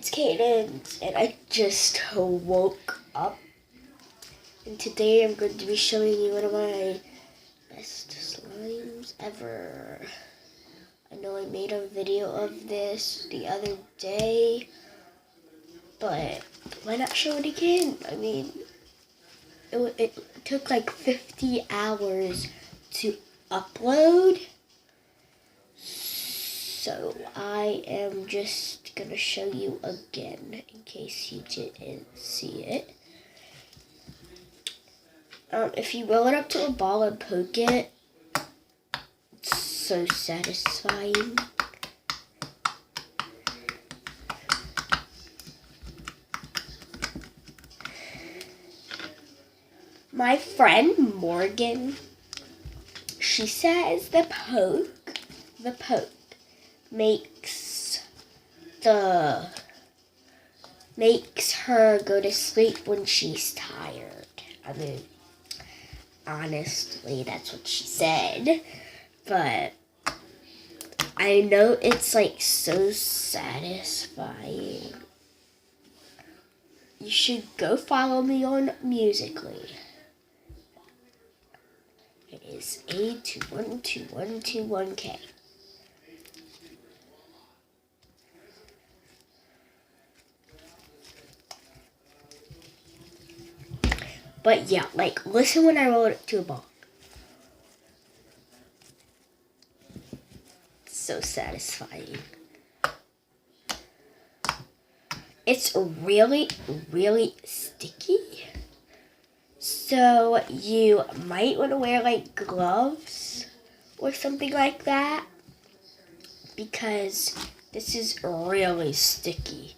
It's Cadence, and I just woke up, and today I'm going to be showing you one of my best slimes ever. I know I made a video of this the other day, but why not show it again? I mean, it took like 50 hours to upload. So I am just gonna show you again in case you didn't see it. If you roll it up to a ball and poke it, it's so satisfying. My friend Morgan, she says the poke makes her go to sleep when she's tired. I mean, honestly, that's what she said. But I know it's like so satisfying. You should go follow me on Musical.ly. It is A212121K. But yeah, like, listen when I roll it to a ball. It's so satisfying. It's really, really sticky. So you might want to wear like gloves or something like that, because this is really sticky.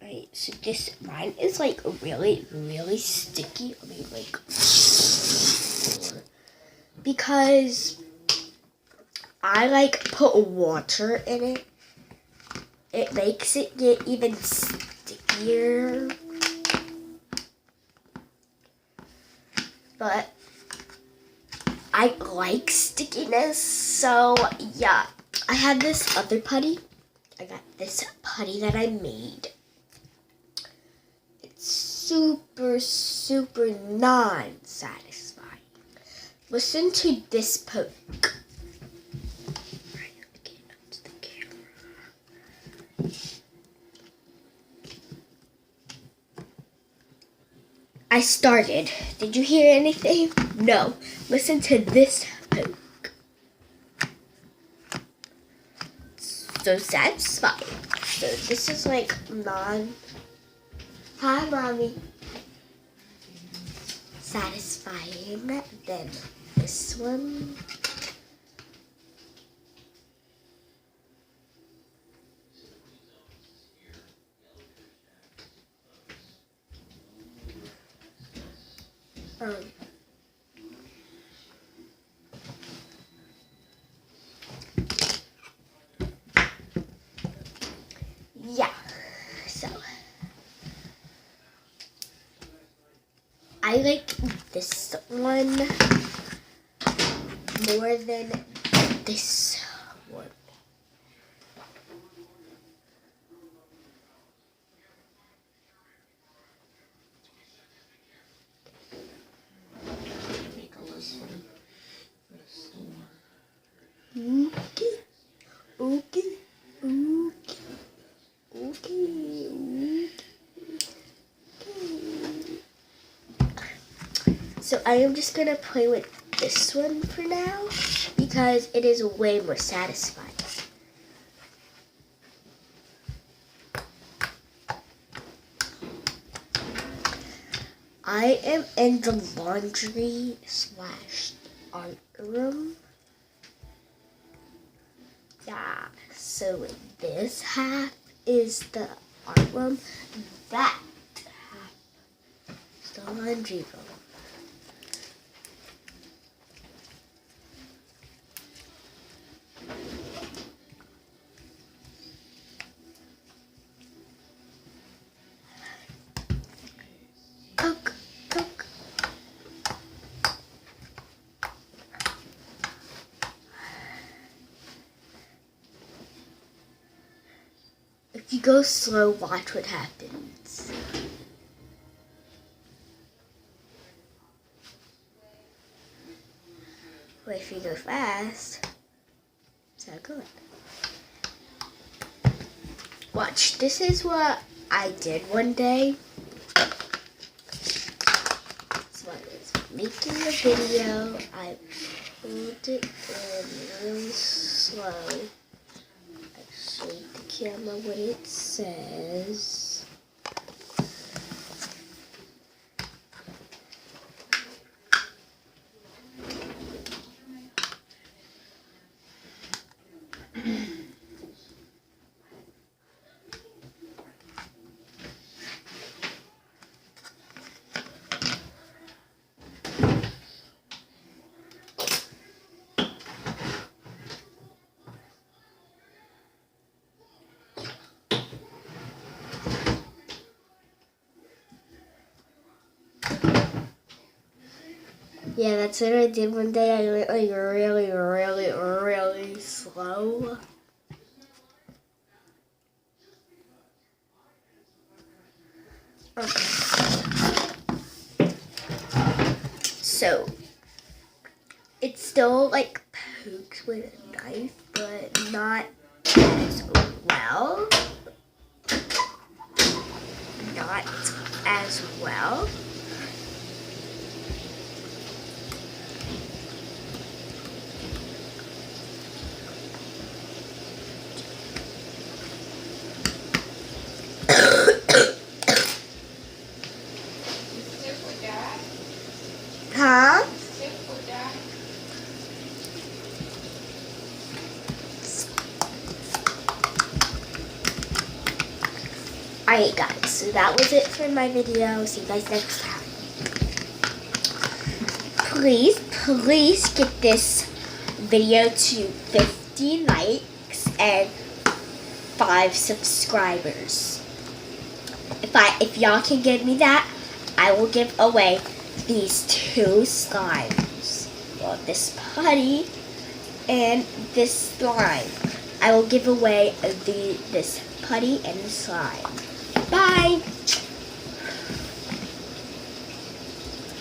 Right, so mine is like really, really sticky. I mean, like, because I like put water in it. It makes it get even stickier. But I like stickiness, so yeah. I have this other putty. I got this putty that I made. It's super, super non-satisfying. Listen to this poke. I started. Did you hear anything? No. Listen to this poke. So satisfying. So this is like Hi, Mommy. Satisfying. Then this one. Yeah, so I like this one more than this one. Okay. So I am just gonna play with this one for now because it is way more satisfying. I am in the laundry / art room. Yeah, so this half is the art room. That half is the laundry room. Cook, cook, you go slow, watch what happens. But if you go fast, it's not good. Watch, this is what I did one day. So I was making a video. I pulled it in really slow. I showed the camera what it says. Yeah, that's what I did one day. I went like really slow. Okay. So, it's still like pokes with a knife, but not as well. Not as well. Huh? Alright guys, so that was it for my video. See you guys next time. Please get this video to 50 likes and 5 subscribers. If y'all can give me that, I will give away these 2 slimes. Well, this putty and this slime. I will give away this putty and the slime. Bye!